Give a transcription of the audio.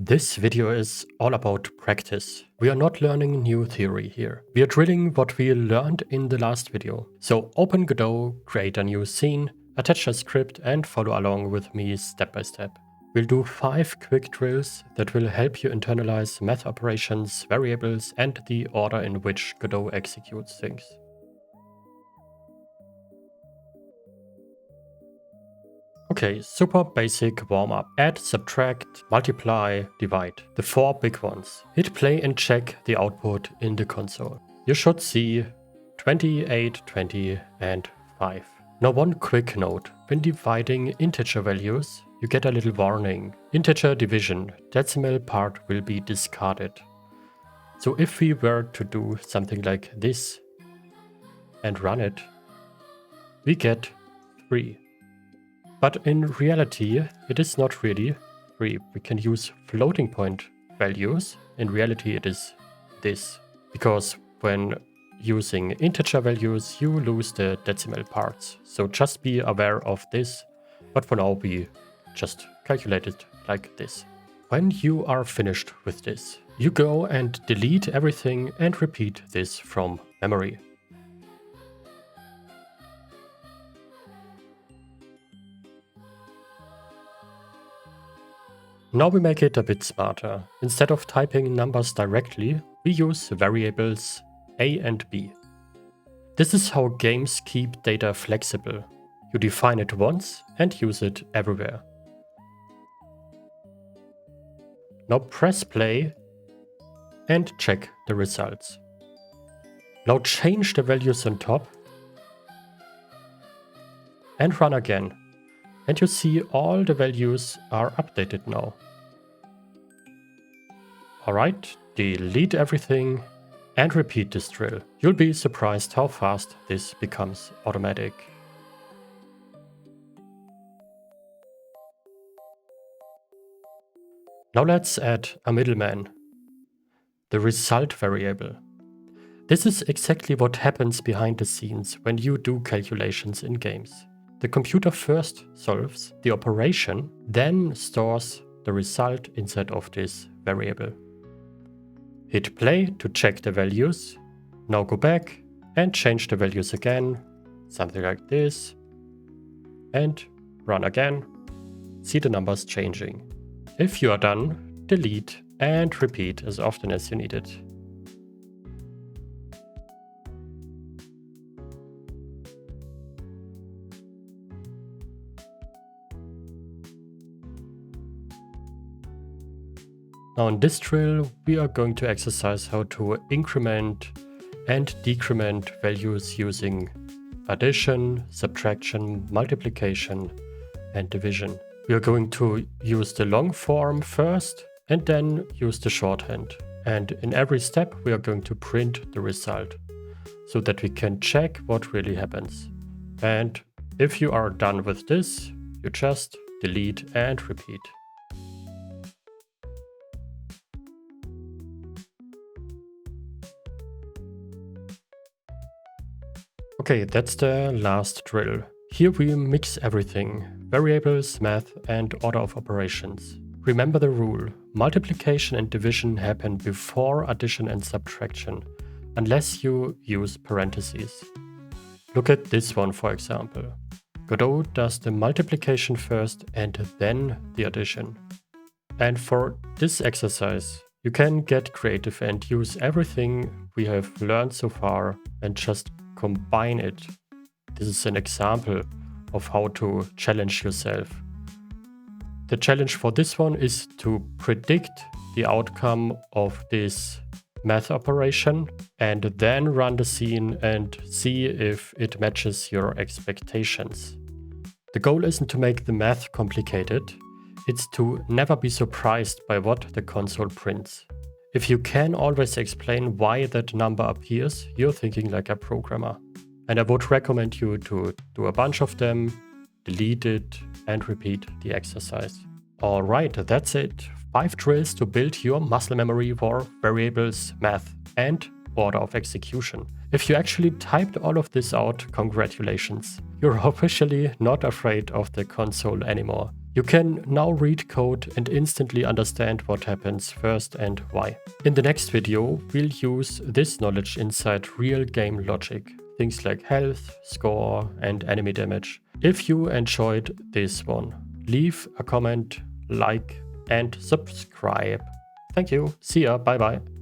This video is all about practice. We are not learning new theory here. We are drilling what we learned in the last video. So open Godot, create a new scene, attach a script and follow along with me step by step. We'll do 5 quick drills that will help you internalize math operations, variables and the order in which Godot executes things. Okay, super basic warm-up. Add, subtract, multiply, divide. The 4 big ones. Hit play and check the output in the console. You should see 28, 20 and 5. Now one quick note. When dividing integer values, you get a little warning. Integer division, decimal part will be discarded. So if we were to do something like this and run it, we get 3. But in reality, it is not really 3. We can use floating point values. In reality, it is this. Because when using integer values, you lose the decimal parts. So just be aware of this. But for now, we just calculate it like this. When you are finished with this, you go and delete everything and repeat this from memory. Now we make it a bit smarter. Instead of typing numbers directly, we use variables a and b. This is how games keep data flexible. You define it once and use it everywhere. Now press play and check the results. Now change the values on top and run again. And you see all the values are updated now. Alright, delete everything and repeat this drill. You'll be surprised how fast this becomes automatic. Now let's add a middleman, the result variable. This is exactly what happens behind the scenes when you do calculations in games. The computer first solves the operation, then stores the result inside of this variable. Hit play to check the values. Now go back and change the values again, something like this. And run again. See the numbers changing. If you are done, delete and repeat as often as you need it. Now in this drill, we are going to exercise how to increment and decrement values using addition, subtraction, multiplication, and division. We are going to use the long form first and then use the shorthand. And in every step, we are going to print the result so that we can check what really happens. And if you are done with this, you just delete and repeat. Okay, that's the last drill. Here we mix everything, variables, math and order of operations. Remember the rule, multiplication and division happen before addition and subtraction, unless you use parentheses. Look at this one for example. Godot does the multiplication first and then the addition. And for this exercise, you can get creative and use everything we have learned so far and just combine it. This is an example of how to challenge yourself. The challenge for this one is to predict the outcome of this math operation and then run the scene and see if it matches your expectations. The goal isn't to make the math complicated, it's to never be surprised by what the console prints. If you can always explain why that number appears, you're thinking like a programmer. And I would recommend you to do a bunch of them, delete it, and repeat the exercise. Alright, that's it. 5 drills to build your muscle memory for variables, math, and order of execution. If you actually typed all of this out, congratulations. You're officially not afraid of the console anymore. You can now read code and instantly understand what happens first and why. In the next video, we'll use this knowledge inside real game logic, things like health, score, and enemy damage. If you enjoyed this one, leave a comment, like, and subscribe. Thank you. See ya. Bye bye.